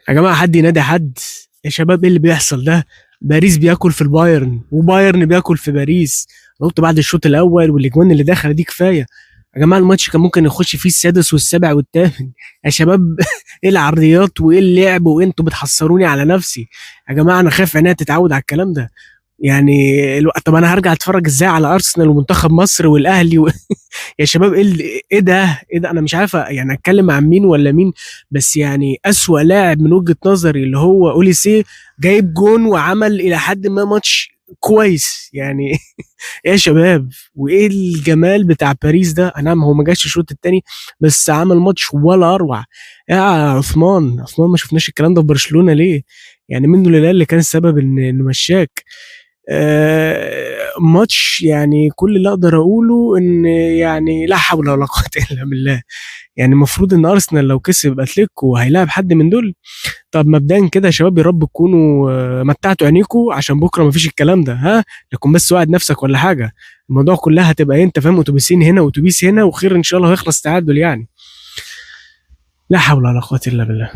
يا جماعه حد ينادي حد. يا شباب ايه اللي بيحصل ده؟ باريس بياكل في البايرن وبايرن بياكل في باريس. أنا قلت بعد الشوط الاول والاجوان اللي دخل دي كفايه. يا جماعه الماتش كان ممكن يخش فيه السادس والسابع والثامن. يا شباب ايه العرضيات وايه اللعب وانتوا بتحصروني على نفسي. يا جماعه انا خايف عينيا تتعود على الكلام ده. يعني طب انا هرجع اتفرج ازاي على ارسنال ومنتخب مصر والاهلي يا شباب ايه ده ايه ده؟ انا مش عارف يعني اتكلم عن مين ولا مين. بس يعني اسوأ لاعب من وجهة نظري اللي هو اوليسي. جايب جون وعمل الى حد ما ماتش كويس يعني. ايه يا شباب؟ وايه الجمال بتاع باريس ده؟ انا نعم هو ما جاش الشوط التاني بس عمل ماتش ولا اروع. يا عثمان ما شفناش الكلام ده في برشلونة ليه؟ يعني منه لله اللي كان السبب انه مشاك. ماتش يعني كل اللي اقدر اقوله ان يعني لا حول ولا قوه الا بالله. يعني المفروض ان ارسنال لو كسب اتلتيكو هيلاعب حد من دول. طب مبدئيا كده يا شباب يا رب تكونوا متعتوا عينيكوا عشان بكره مفيش الكلام ده ها. لكن بس وعد نفسك ولا حاجه. الموضوع كلها هتبقى انت فاهم اتوبيسين هنا واتوبيس هنا وخير ان شاء الله هيخلص تعادل يعني. لا حول ولا قوه الا بالله.